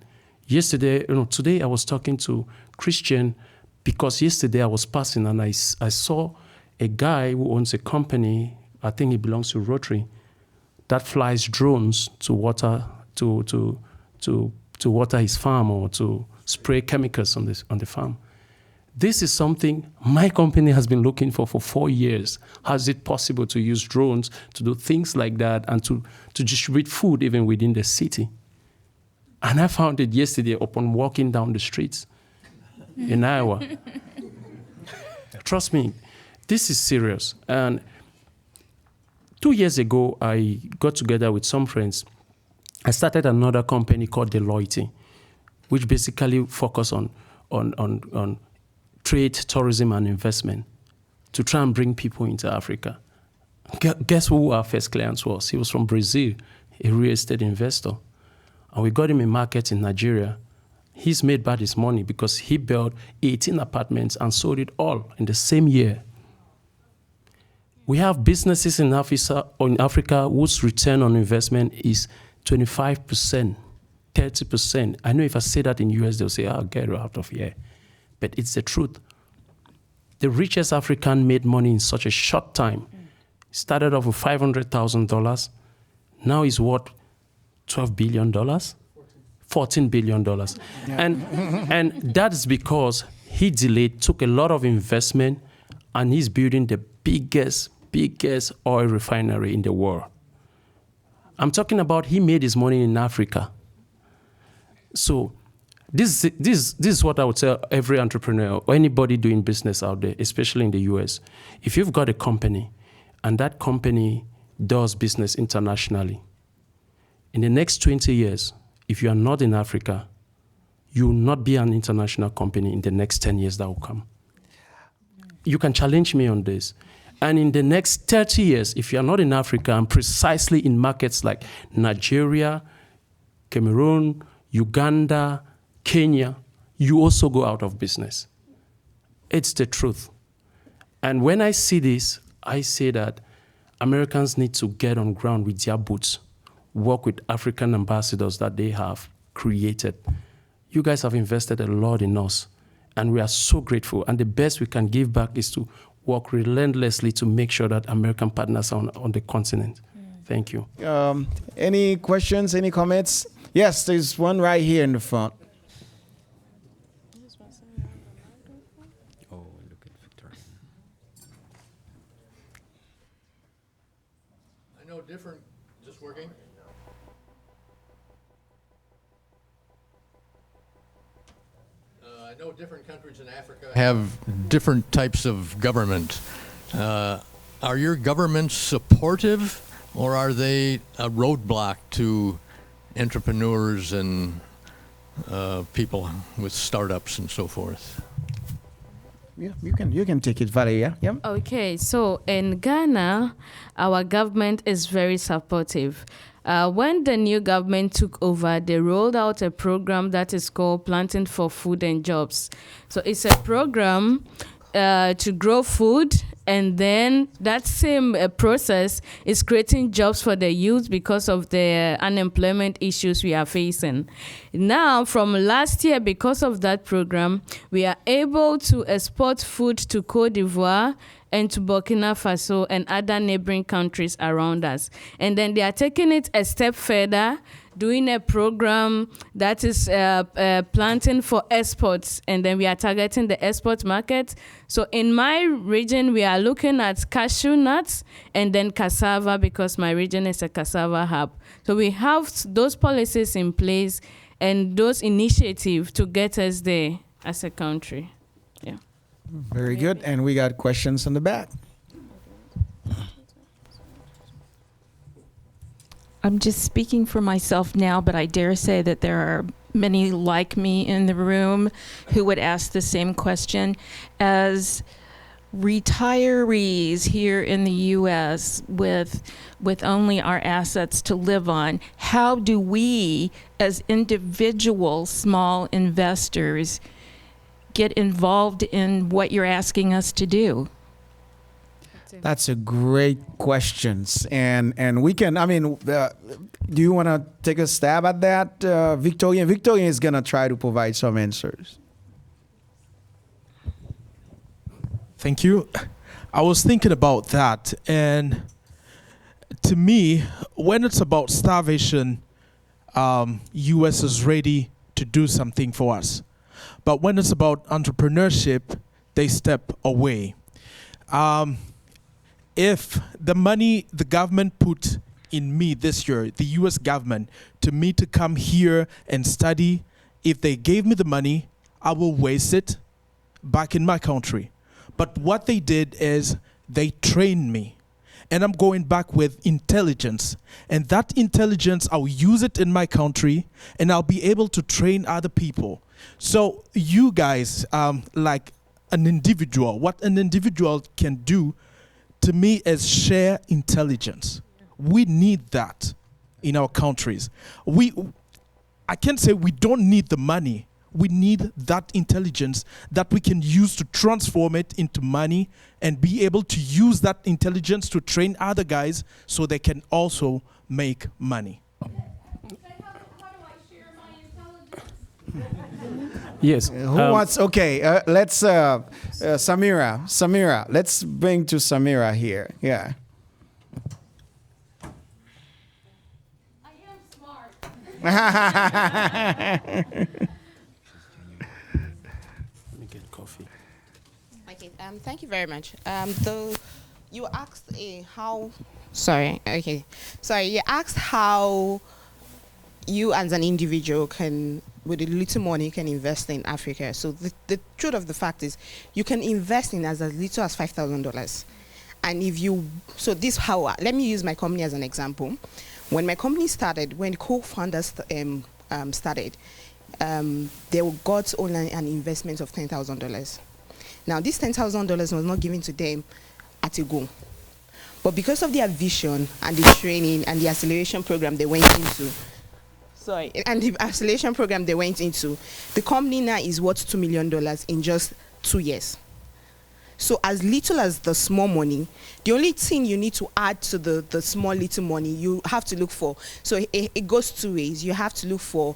C: Today I was talking to Christian because yesterday I was passing and I saw a guy who owns a company, I think he belongs to Rotary, that flies drones to water to water his farm or to spray chemicals on the farm. This is something my company has been looking for 4 years. How is it possible to use drones to do things like that and to distribute food even within the city? And I found it yesterday upon walking down the streets in Iowa. Trust me, this is serious. And 2 years ago, I got together with some friends. I started another company called Deloitte, which basically focus on trade, tourism, and investment to try and bring people into Africa. Guess who our first client was? He was from Brazil, a real estate investor. And we got him a market in Nigeria. He's made back his money because he built 18 apartments and sold it all in the same year. We have businesses in Africa whose return on investment is 25%, 30%. I know if I say that in US, they'll say, get out of here. But it's the truth. The richest African made money in such a short time. Started off with $500,000. Now he's worth $12 billion, $14 billion. Yeah. And that's because he delayed, took a lot of investment, and he's building the biggest oil refinery in the world. I'm talking about he made his money in Africa. So this is what I would tell every entrepreneur or anybody doing business out there, especially in the US. If you've got a company and that company does business internationally, in the next 20 years, if you are not in Africa, you will not be an international company in the next 10 years that will come. You can challenge me on this. And in the next 30 years, if you are not in Africa and precisely in markets like Nigeria, Cameroon, Uganda, Kenya, you also go out of business. It's the truth. And when I see this, I say that Americans need to get on ground with their boots, work with African ambassadors that they have created. You guys have invested a lot in us, and we are so grateful. And the best we can give back is to work relentlessly to make sure that American partners are on the continent. Thank you.
B: Any questions, any comments? Yes, there's one right here in the front.
E: Oh, look at Victor.
G: I know different, just working? I know different countries in Africa have different types of government. Are your governments supportive, or are they a roadblock to entrepreneurs and people with startups and so forth?
B: Yeah, you can take it, Valeria. Yeah.
F: Okay, so in Ghana, our government is very supportive. When the new government took over, they rolled out a program that is called Planting for Food and Jobs. So it's a program to grow food, and then that same process is creating jobs for the youth because of the unemployment issues we are facing. Now, from last year, because of that program, we are able to export food to Côte d'Ivoire and to Burkina Faso and other neighboring countries around us. And then they are taking it a step further, doing a program that is planting for exports, and then we are targeting the export market. So in my region, we are looking at cashew nuts and then cassava, because my region is a cassava hub. So we have those policies in place and those initiatives to get us there as a country. Yeah.
B: Very good. And we got questions on the back.
H: I'm just speaking for myself now, but I dare say that there are many like me in the room who would ask the same question. As retirees here in the U.S. with only our assets to live on, how do we, as individual small investors, get involved in what you're asking us to do?
B: That's a great questions, and we can. I mean, do you want to take a stab at that, Victoria? Victoria is gonna try to provide some answers.
I: Thank you. I was thinking about that, and to me, when it's about starvation, U.S. is ready to do something for us. But when it's about entrepreneurship, they step away. If the money the government put in me this year, the U.S. government, to me to come here and study, if they gave me the money, I will waste it back in my country. But what they did is they trained me. And I'm going back with intelligence. And that intelligence, I'll use it in my country, and I'll be able to train other people. So you guys, like an individual, what an individual can do, to me, is share intelligence. We need that in our countries. I can't say we don't need the money. We need that intelligence that we can use to transform it into money and be able to use that intelligence to train other guys so they can also make money.
C: Yes.
B: Who wants? Okay, let's Samira. Let's bring to Samira here. Yeah.
J: I am smart.
C: Let me get coffee.
J: Okay. Thank you very much. Though you asked how. Sorry. Okay. Sorry. You asked how you as an individual can, with a little money, can invest in Africa. So the truth of the fact is, you can invest in as little as $5,000. And if you, so this how, let me use my company as an example. When my company started, when co-founders started, they got only an investment of $10,000. Now this $10,000 was not given to them at a go. But because of their vision and the training and the acceleration program they went into, the company now is worth $2 million in just 2 years. So as little as the small money, the only thing you need to add to the small little money, you have to look for, so it goes two ways. You have to look for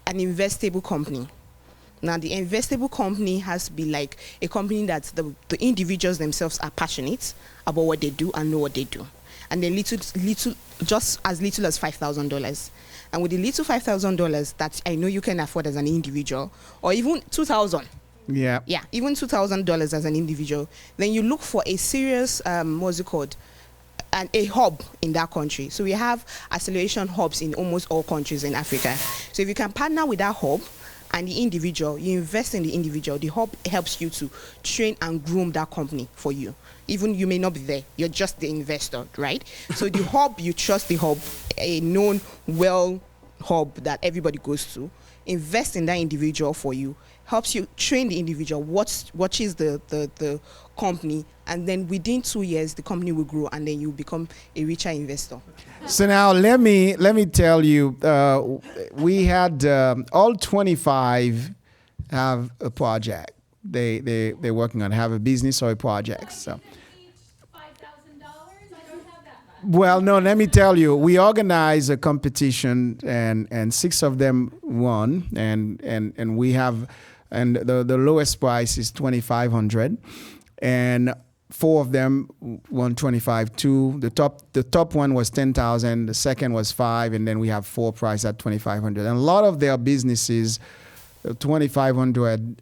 J: an investable company. Now the investable company has to be like a company that the individuals themselves are passionate about what they do and know what they do. And then just as little as $5,000. And with the little $5,000 that I know you can afford as an individual, or even $2,000.
B: Yeah.
J: Yeah, even $2,000 as an individual. Then you look for a serious, what's it called? A hub in that country. So we have acceleration hubs in almost all countries in Africa. So if you can partner with that hub and the individual, you invest in the individual, the hub helps you to train and groom that company for you. Even you may not be there, you're just the investor, right? So the hub, you trust the hub, a known well hub that everybody goes to, invest in that individual for you, helps you train the individual, what is the company, and then within 2 years the company will grow and then you become a richer investor.
B: So now let me tell you, we had all 25 have a project. They're working on, have a business or a project. So. Well, no, let me tell you, we organized a competition and 6 of them won, and we have, and the lowest price is $2,500, and 4 of them won 25. The top one was 10,000, the second was 5, and then we have 4 prize at 2,500. And a lot of their businesses, 2,500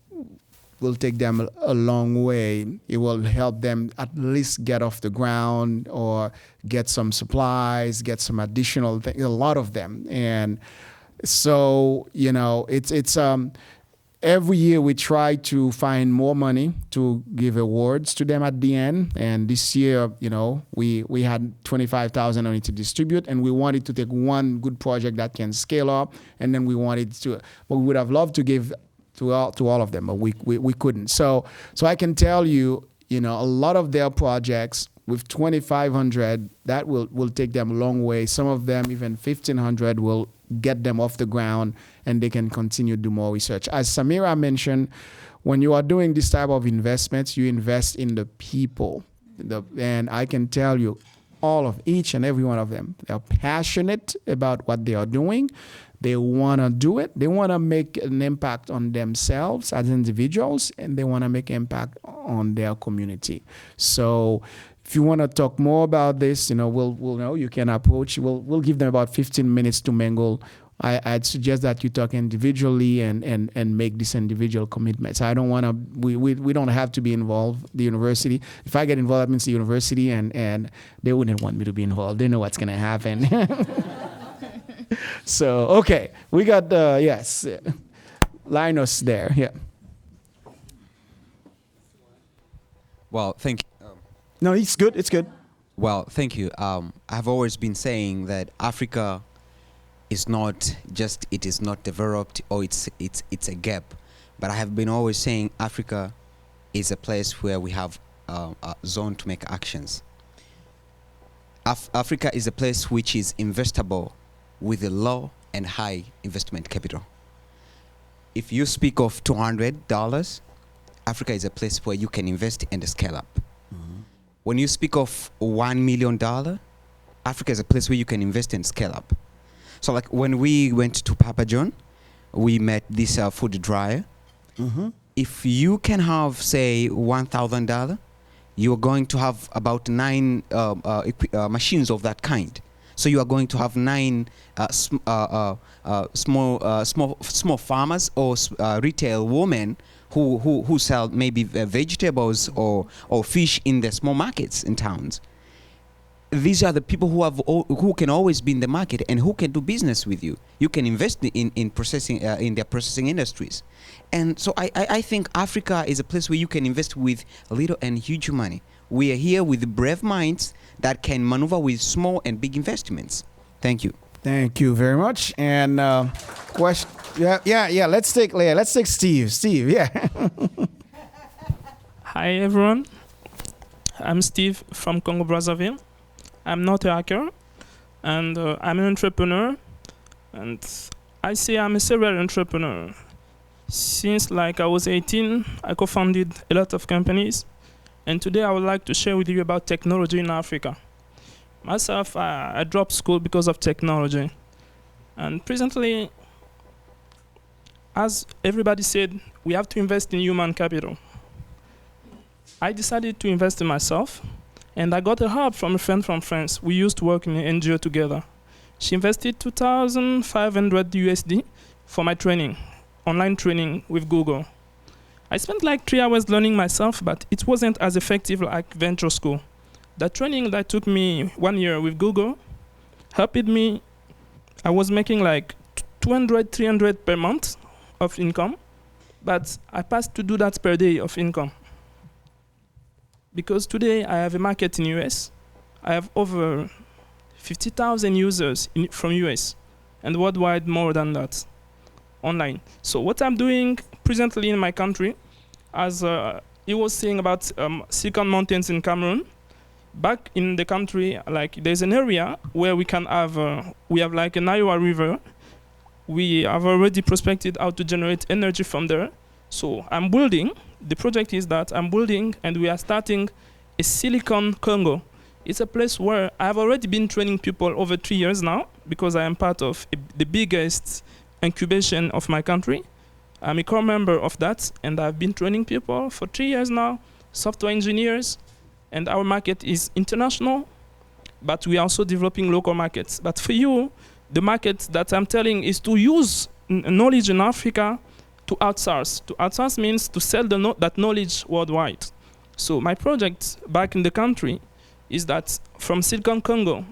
B: will take them a long way. It will help them at least get off the ground or get some supplies, get some additional things, a lot of them. And so, you know, it's every year we try to find more money to give awards to them at the end. And this year, you know, we had 25,000 only to distribute, and we wanted to take one good project that can scale up, and then we wanted to, but we would have loved to give to all of them, but we couldn't. So I can tell you, you know, a lot of their projects with 2,500, that will take them a long way. Some of them, even 1,500, will get them off the ground, and they can continue to do more research. As Samira mentioned, when you are doing this type of investments, you invest in the people. And I can tell you, each and every one of them, they're passionate about what they are doing. They want to do it. They want to make an impact on themselves as individuals, and they want to make impact on their community. So if you want to talk more about this, we'll know. You can approach. We'll give them about 15 minutes to mingle. I'd suggest that you talk individually and make these individual commitments. I don't want to. We don't have to be involved. The university. If I get involved, that means the university, and they wouldn't want me to be involved. They know what's going to happen. So okay, we got yes, Linus there. Yeah.
K: Well, thank you.
B: No, it's good. It's good.
K: Well, thank you. I've always been saying that Africa is not just, it is not developed, or it's a gap, but I have been always saying Africa is a place where we have a zone to make actions. Africa is a place which is investable with a low and high investment capital. If you speak of $200, Africa is a place where you can invest and scale up. When you speak of $1 million, Africa is a place where you can invest and scale up. So like when we went to Papa John, we met this food dryer. If you can have, say, $1,000, you are going to have about 9 machines of that kind. So you are going to have 9 small farmers or retail women who sell maybe vegetables or fish in the small markets in towns. These are the people who can always be in the market and who can do business with you. You can invest in processing in their processing industries, and so I think Africa is a place where you can invest with little and huge money. We are here with brave minds that can maneuver with small and big investments. Thank you.
B: Thank you very much. And question. Yeah. Let's take Steve. Steve. Yeah.
L: Hi everyone. I'm Steve from Congo Brazzaville. I'm not a hacker, and I'm an entrepreneur, and I say I'm a serial entrepreneur. Since I was 18, I co-founded a lot of companies, and today I would like to share with you about technology in Africa. Myself, I dropped school because of technology, and presently, as everybody said, we have to invest in human capital. I decided to invest in myself. And I got a help from a friend from France. We used to work in an NGO together. She invested 2,500 USD for my training, online training with Google. I spent 3 hours learning myself, but it wasn't as effective like venture school. That training that took me 1 year with Google helped me. I was making 200, 300 per month of income, but I passed to do that per day of income. Because today I have a market in US. I have over 50,000 users from US, and worldwide more than that, online. So what I'm doing presently in my country, as he was saying about Silicon Mountains in Cameroon, back in the country, there's an area where we can have, we have an Iowa River. We have already prospected how to generate energy from there. So I'm building. The project is that I'm building, and we are starting a Silicon Congo. It's a place where I've already been training people over 3 years now, because I am part of the biggest incubation of my country. I'm a core member of that, and I've been training people for 3 years now, software engineers, and our market is international, but we are also developing local markets. But for you, the market that I'm telling is to use knowledge in Africa to outsource. To outsource means to sell that knowledge worldwide. So my project back in the country is that from Silicon Congo,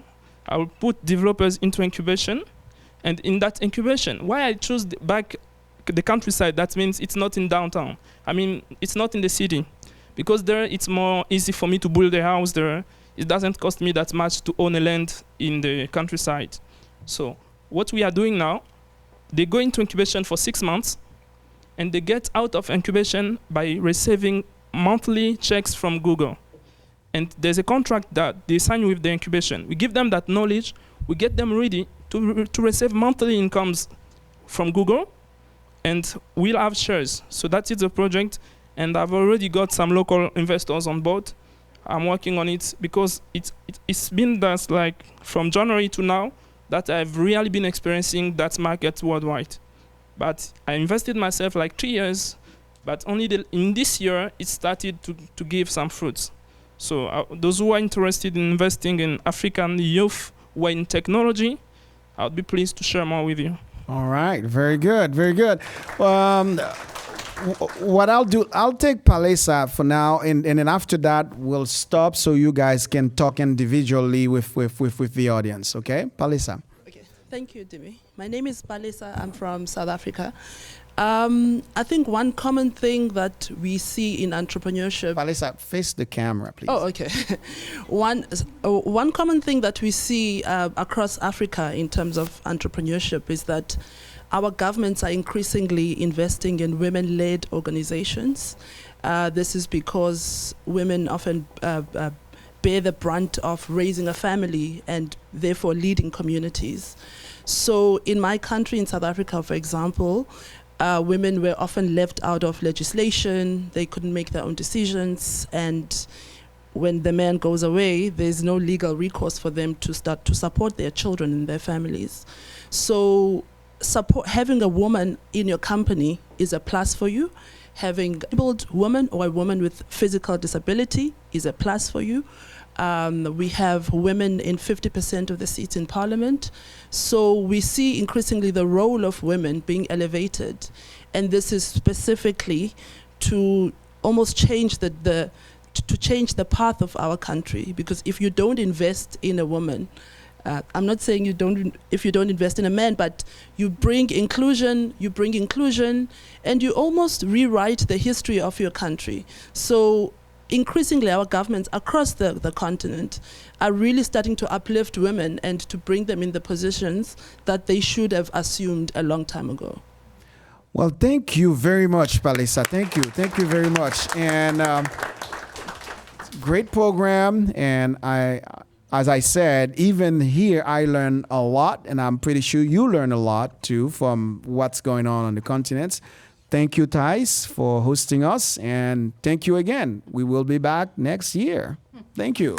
L: I will put developers into incubation. And in that incubation, why I choose the countryside, that means it's not in downtown. I mean, it's not in the city. Because there, it's more easy for me to build a house there. It doesn't cost me that much to own a land in the countryside. So what we are doing now, they go into incubation for 6 months, and they get out of incubation by receiving monthly checks from Google. And there's a contract that they sign with the incubation. We give them that knowledge. We get them ready to receive monthly incomes from Google, and we'll have shares. So that is the project, and I've already got some local investors on board. I'm working on it because it's been that's like from January to now that I've really been experiencing that market worldwide. But I invested myself like 3 years, but only in this year it started to give some fruits. So those who are interested in investing in African youth who are in technology, I'll be pleased to share more with you.
B: All right, very good, very good. What I'll do, I'll take Palesa for now, and then after that we'll stop so you guys can talk individually with the audience. Okay, Palesa.
M: Okay, thank you, Dimi. My name is Palesa. I'm from South Africa. I think one common thing that we see in entrepreneurship.
B: Palesa, face the camera, please.
M: Oh, okay. One common thing that we see across Africa in terms of entrepreneurship is that our governments are increasingly investing in women-led organizations. This is because women often bear the brunt of raising a family and therefore leading communities. So in my country, in South Africa, for example, women were often left out of legislation. They couldn't make their own decisions. And when the man goes away, there's no legal recourse for them to start to support their children and their families. So having a woman in your company is a plus for you. Having a disabled woman or a woman with physical disability is a plus for you. We have women in 50% of the seats in parliament. So we see increasingly the role of women being elevated. And this is specifically to almost change to change the path of our country. Because if you don't invest in a woman, I'm not saying if you don't invest in a man, but you bring inclusion, and you almost rewrite the history of your country. So increasingly our governments across the continent are really starting to uplift women and to bring them in the positions that they should have assumed a long time ago.
B: Well, thank you very much, Palesa. Thank you very much. And great program, and as I said, even here, I learned a lot, and I'm pretty sure you learn a lot, too, from what's going on the continents. Thank you, Thais, for hosting us, and thank you again. We will be back next year. Thank you.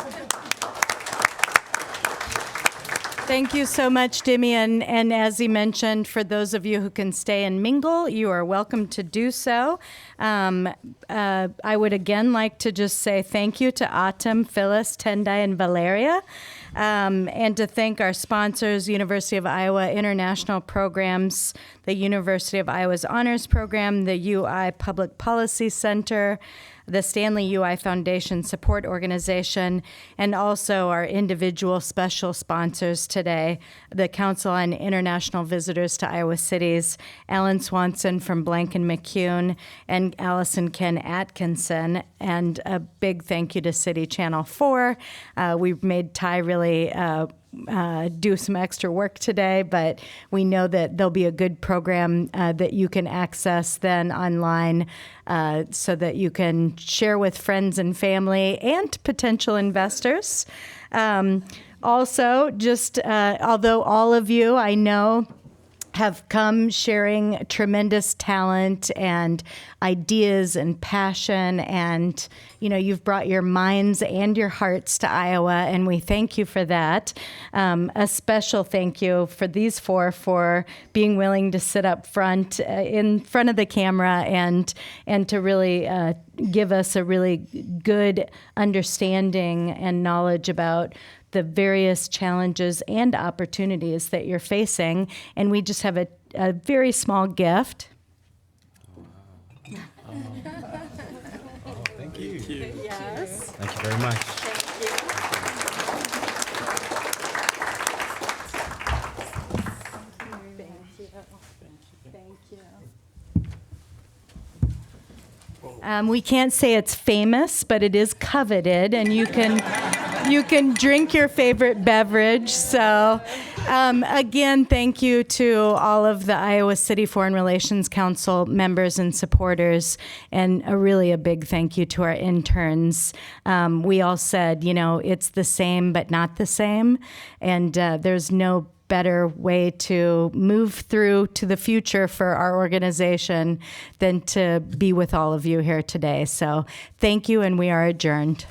A: Thank you so much, Dimi. And as he mentioned, for those of you who can stay and mingle, you are welcome to do so. I would again like to just say thank you to Atem, Phyllis, Tendai, and Valeria, and to thank our sponsors, University of Iowa International Programs, the University of Iowa's Honors Program, the UI Public Policy Center, the Stanley UI Foundation Support Organization, and also our individual special sponsors today, the Council on International Visitors to Iowa Cities, Alan Swanson from Blanken McCune, and Allison Ken Atkinson. And a big thank you to City Channel 4. We've made Ty really do some extra work today, but we know that there'll be a good program that you can access then online so that you can share with friends and family and potential investors. Also, just although all of you, I know, have come sharing tremendous talent and ideas and passion, and you've brought your minds and your hearts to Iowa, and we thank you for that. A special thank you for these four for being willing to sit up front in front of the camera and to really give us a really good understanding and knowledge about the various challenges and opportunities that you're facing. And we just have a very small gift.
E: Thank you.
A: Yes.
E: Thank you very much.
A: We can't say it's famous, but it is coveted, and you can drink your favorite beverage. So, again, thank you to all of the Iowa City Foreign Relations Council members and supporters, and a big thank you to our interns. We all said, it's the same but not the same, and there's no better way to move through to the future for our organization than to be with all of you here today. So thank you, and we are adjourned.